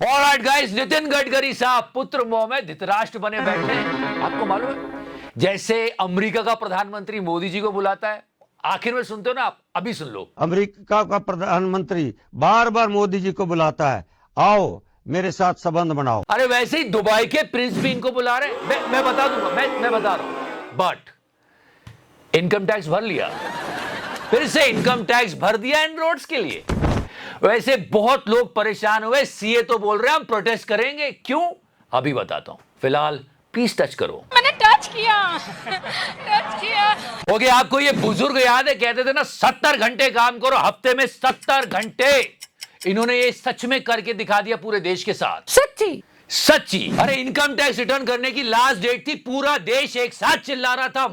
Alright guys, Nitin Gadkari साहब पुत्र मोह में धृतराष्ट्र बने बैठे हैं। आपको मालूम है, जैसे अमेरिका का प्रधानमंत्री मोदी जी को बुलाता है, आखिर में सुनते हो ना आप, अभी सुन लो। अमेरिका का प्रधानमंत्री बार बार मोदी जी को बुलाता है, आओ मेरे साथ संबंध बनाओ। अरे वैसे ही दुबई के प्रिंस भी इनको बुला रहे हैं। मैं बता दूंगा, मैं बता रहा हूं। बट इनकम टैक्स भर लिया, फिर से इनकम टैक्स भर दिया इन रोड्स के लिए। वैसे बहुत लोग परेशान हुए, सीए तो बोल रहे हैं हम प्रोटेस्ट करेंगे। क्यों, अभी बताता हूं। फिलहाल प्लीज टच करो। मैंने टच किया। ओके, आपको ये बुजुर्ग याद है, कहते थे ना 70 घंटे काम करो, हफ्ते में 70 घंटे। इन्होंने ये सच में करके दिखा दिया पूरे देश के साथ। सच्ची। अरे इनकम टैक्स रिटर्न करने की लास्ट डेट थी, पूरा देश एक साथ चिल्ला रहा था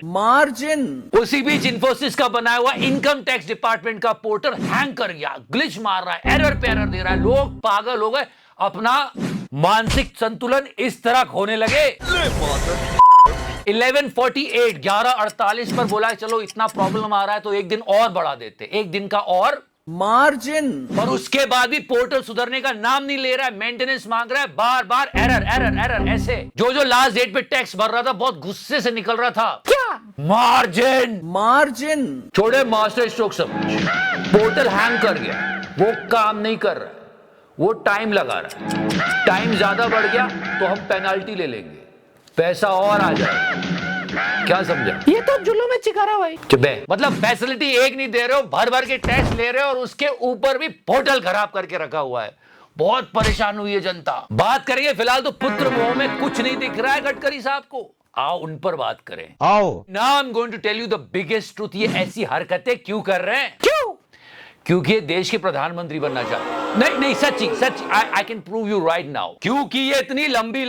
मार्जिन। उसी बीच इंफोसिस का बनाया हुआ इनकम टैक्स डिपार्टमेंट का पोर्टल हैंग कर गया, ग्लिच मार रहा है, एरर पे एरर दे रहा है। लोग पागल हो गए, अपना मानसिक संतुलन इस तरह खोने लगे। 11:48 पर बोला चलो इतना प्रॉब्लम आ रहा है तो एक दिन और बढ़ा देते, एक दिन का और मार्जिन। और उसके बाद भी पोर्टल सुधरने का नाम नहीं ले रहा है, मेंटेनेंस मांग रहा है, बार बार एरर। ऐसे जो लास्ट डेट पे टैक्स भर रहा था बहुत गुस्से से निकल रहा था। क्या मार्जिन। छोड़े मास्टर स्ट्रोक सब कुछ, पोर्टल हैंग कर गया, वो काम नहीं कर रहा है, वो टाइम लगा रहा है। टाइम ज्यादा बढ़ गया तो हम पेनाल्टी ले लेंगे, पैसा और आ जाएगा। क्या समझा? ये तो जुल्लू में चिकारा भाई। चुप है। मतलब फैसिलिटी एक नहीं दे रहे हो, भर भर के टैक्स ले रहे हो और उसके ऊपर भी पोर्टल खराब करके रखा हुआ है। बहुत परेशान हुई है जनता। बात करेंगे फिलहाल तो पुत्र मोह में कुछ नहीं दिख रहा है गडकरी साहब को, आओ उन पर बात करें। आओ now I am going to tell you the biggest truth. ये ऐसी हरकतें क्यों कर रहे हैं? क्योंकि ये देश के प्रधानमंत्री बनना चाहते हैं। नहीं सच्ची I can prove you right now. क्योंकि ये इतनी लंबी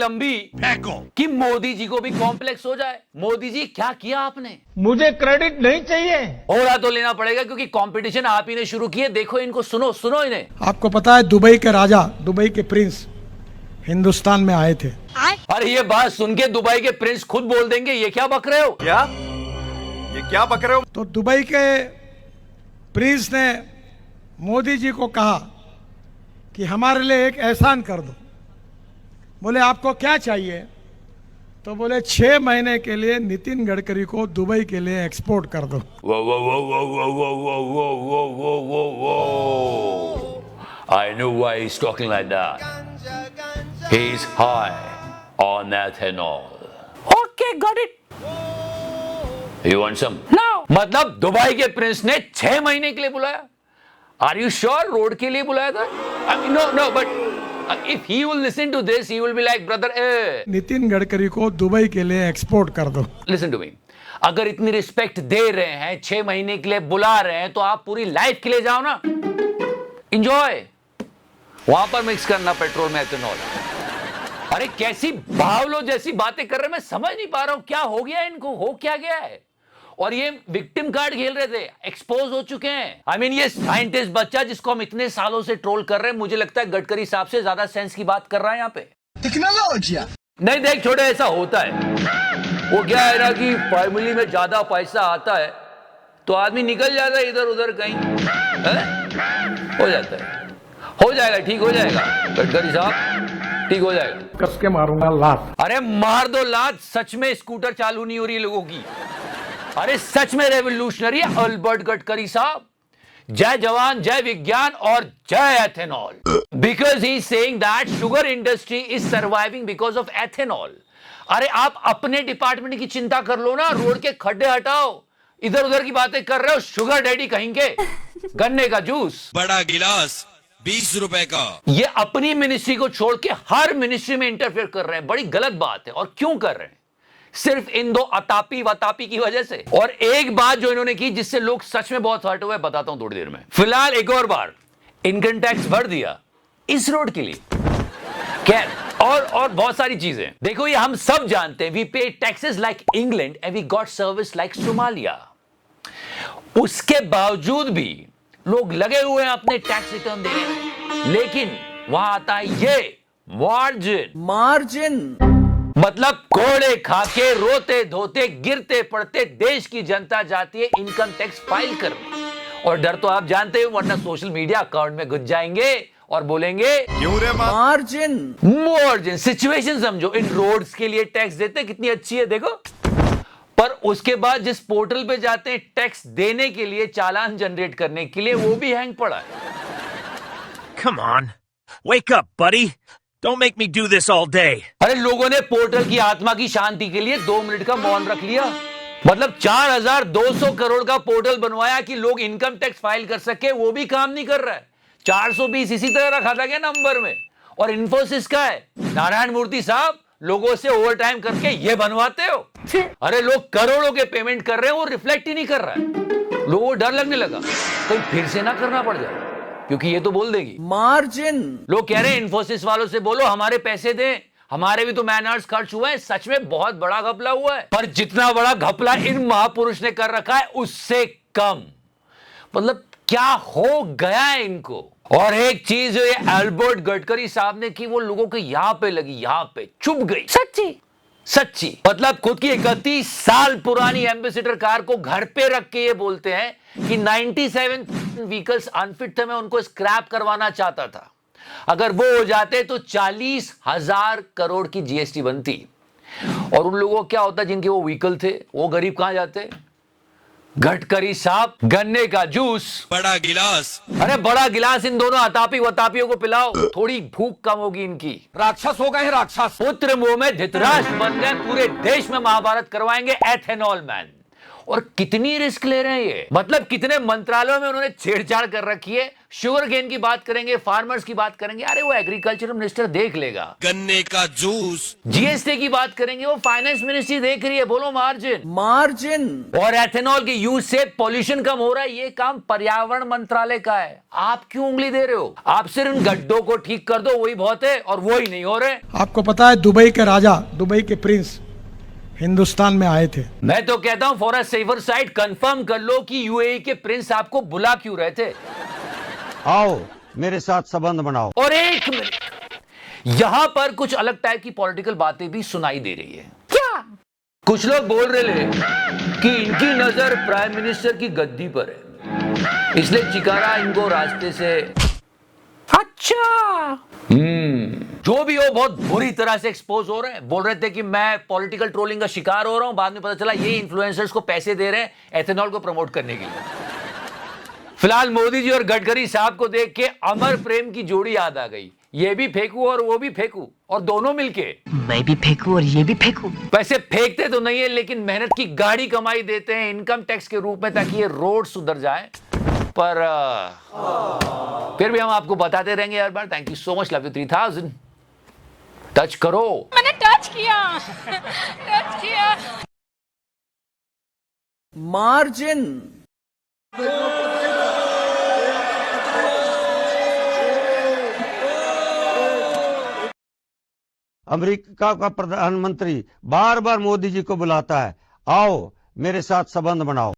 कि मोदी जी को भी कॉम्प्लेक्स हो जाए। मोदी जी क्या किया आपने? मुझे क्रेडिट नहीं चाहिए। हो रहा तो लेना पड़ेगा क्योंकि कंपटीशन आप ही ने शुरू किए। देखो इनको, सुनो इन्हें। आपको पता है दुबई के राजा, दुबई के प्रिंस हिंदुस्तान में आए थे। अरे ये बात सुन के दुबई के प्रिंस खुद बोल देंगे ये क्या बक रहे हो? ये क्या बक रहे हो? तो दुबई के प्रिंस ने मोदी जी को कहा कि हमारे लिए एक एहसान कर दो। बोले आपको क्या चाहिए? तो बोले 6 महीने के लिए नितिन गडकरी को दुबई के लिए एक्सपोर्ट कर दो। I know why he's talking like that. He's high on ethanol. Okay, got it. You want some? No. मतलब दुबई के प्रिंस ने 6 महीने के लिए बुलाया। Are you sure रोड के लिए बुलाया था? No, but if he will listen to this, he will be like, brother, Nitin Gadkari को दुबई के लिए एक्सपोर्ट कर दो। Listen to me. अगर इतनी रिस्पेक्ट दे रहे हैं, 6 महीने के लिए बुला रहे हैं, तो आप पूरी लाइफ के लिए जाओ ना, इंजॉय। वहां पर मिक्स करना पेट्रोल में एथेनॉल। अरे कैसी बावलो जैसी बातें कर रहे हैं, मैं समझ नहीं पा रहा हूं क्या हो गया इनको, हो क्या गया है। और ये विक्टिम कार्ड खेल रहे थे, एक्सपोज हो चुके हैं। आई मीन ये साइंटिस्ट बच्चा जिसको हम इतने सालों से ट्रोल कर रहे हैं, मुझे लगता है गडकरी साहब से ज्यादा सेंस की बात कर रहा है यहाँ पे। टेक्नोलॉजी नहीं देख छोड़े, ऐसा होता है। वो क्या है ना कि फैमिली में ज्यादा पैसा आता है तो आदमी निकल जाता है इधर उधर कहीं, हो जाता है। हो जाएगा, ठीक हो जाएगा गडकरी साहब, ठीक हो जाएगा। कस के मारूंगा लात। अरे मार दो लात। सच में स्कूटर चालू नहीं हो रही है लोगों की। अरे सच में रेवोल्यूशनरी है अल्बर्ट गडकरी साहब। जय जवान, जय विज्ञान और जय ethanol. Because he is saying that sugar industry is surviving because of ethanol. अरे आप अपने डिपार्टमेंट की चिंता कर लो ना, रोड के खड्डे हटाओ, इधर उधर की बातें कर रहे हो। शुगर डैडी कहेंगे, गन्ने का जूस, बड़ा गिलास 20 रुपए का। ये अपनी मिनिस्ट्री को छोड़ के हर मिनिस्ट्री में इंटरफेयर कर रहे हैं। बड़ी गलत बात है। और क्यों कर रहे हैं? सिर्फ इन दो अतापी वतापी की वजह से। और एक बात जो इन्होंने की जिससे लोग सच में बहुत हर्ट हुए, बताता हूं थोड़ी देर में। फिलहाल एक और बार इनकम टैक्स भर दिया इस रोड के लिए। खैर और बहुत सारी चीजें। देखो ये हम सब जानते हैं, we pay taxes like England and we got service like Somalia. उसके बावजूद भी लोग लगे हुए हैं अपने टैक्स रिटर्न देने में। लेकिन वहां आता है ये मार्जिन। मतलब कोड़े खाके, रोते धोते, गिरते पड़ते देश की जनता जाती है इनकम टैक्स फाइल करने। और डर तो आप जानते हो, वरना सोशल मीडिया अकाउंट में घुस जाएंगे और बोलेंगे क्यों रे मार्जिन मार्जिन। सिचुएशन समझो, इन रोड्स के लिए टैक्स देते हैं, कितनी अच्छी है देखो, पर उसके बाद जिस पोर्टल पे जाते हैं टैक्स देने के लिए, चालान जनरेट करने के लिए, वो भी हैंग पड़ा है। Come on. Wake up, buddy. Don't make me do this all day. अरे लोगों ने पोर्टल की आत्मा की शांति के लिए 2 मिनट का मौन रख लिया। मतलब 4200 करोड़ का पोर्टल बनवाया कि लोग इनकम टैक्स फाइल कर सके, वो भी काम नहीं कर रहा है। 420 इसी तरह रखा था क्या नंबर में। और इन्फोसिस का है, नारायण मूर्ति साहब लोगों से ओवर टाइम करके ये बनवाते हो। अरे लोग करोड़ों के पेमेंट कर रहे हैं, वो रिफ्लेक्ट ही नहीं कर रहा है। लोगों को डर लगने लगा कहीं फिर से ना करना पड़ जाए, क्योंकि ये तो बोल देगी। मार्जिन लोग कह रहे हैं इन्फोसिस वालों से बोलो हमारे पैसे दें, हमारे भी तो मैन आवर्स खर्च हुए हैं। सच में बहुत बड़ा घपला हुआ है, पर जितना बड़ा घपला इन महापुरुष ने कर रखा है उससे कम। मतलब क्या हो गया है इनको। और एक चीज जो ये अल्बर्ट गडकरी साहब ने की, वो लोगों के यहां पे लगी, यहां पे चुभ गई। सच्ची मतलब खुद की 31 साल पुरानी एम्बेसडर कार को घर पे रख के ये बोलते हैं कि 97 व्हीकल्स अनफिट थे, मैं उनको स्क्रैप करवाना चाहता था। अगर वो हो जाते तो 40,000 करोड़ की जीएसटी बनती। और उन लोगों को क्या होता जिनके वो व्हीकल थे, वो गरीब कहां जाते। गडकरी साहब गन्ने का जूस, बड़ा गिलास, अरे बड़ा गिलास इन दोनों अतापी वतापियों को पिलाओ, थोड़ी भूख कम होगी इनकी। राक्षस हो गए हैं राक्षस। पुत्र मुंह में धृतराष्ट्र बन गए, पूरे देश में महाभारत करवाएंगे एथेनॉल मैन। और कितनी रिस्क ले रहे हैं ये, मतलब कितने मंत्रालयों में उन्होंने छेड़छाड़ कर रखी है। शुगर केन की बात करेंगे, फार्मर्स की बात करेंगे, अरे वो एग्रीकल्चर मिनिस्टर देख लेगा। गन्ने का जूस, जीएसटी की बात करेंगे, वो फाइनेंस मिनिस्ट्री देख रही है। बोलो मार्जिन और एथेनॉल के यूज से पॉल्यूशन कम हो रहा है, ये काम पर्यावरण मंत्रालय का है। आप क्यों उंगली दे रहे हो। आप सिर्फ इन गड्ढों को ठीक कर दो, वही बहुत है, और वो ही नहीं हो रहे। आपको पता है दुबई के राजा, दुबई के प्रिंस हिंदुस्तान में आए थे। मैं तो कहता हूं for a safer side confirm कर लो कि यूएई के प्रिंस आपको बुला क्यों रहे थे। आओ मेरे साथ संबंध बनाओ। और एक मिनट, यहां पर कुछ अलग टाइप की पॉलिटिकल बातें भी सुनाई दे रही है। क्या? कुछ लोग बोल रहे हैं कि इनकी नजर प्राइम मिनिस्टर की गद्दी पर है, इसलिए चिकारा इनको रास्ते से। अच्छा, जो भी हो बहुत बुरी तरह से एक्सपोज हो रहे हैं। बोल रहे थे कि मैं पॉलिटिकल ट्रोलिंग का शिकार हो रहा हूं, बाद में पता चला ये इन्फ्लुएंसर्स को पैसे दे रहे हैं एथेनॉल को प्रमोट करने के लिए। फिलहाल मोदी जी और गडकरी साहब को देख के अमर प्रेम की जोड़ी याद आ गई। ये भी फेंकू और वो भी फेंकू, और दोनों मिलके। मैं भी फेंकू और ये भी फेंकू। पैसे फेंकते तो नहीं है, लेकिन मेहनत की गाड़ी कमाई देते हैं इनकम टैक्स के रूप में, ताकि ये रोड सुधर जाए। पर फिर भी हम आपको बताते रहेंगे हर बार। Thank you so much, love you 3000। Touch करो। मैंने टच किया। मार्जिन अमेरिका का प्रधानमंत्री बार बार मोदी जी को बुलाता है, आओ मेरे साथ संबंध बनाओ।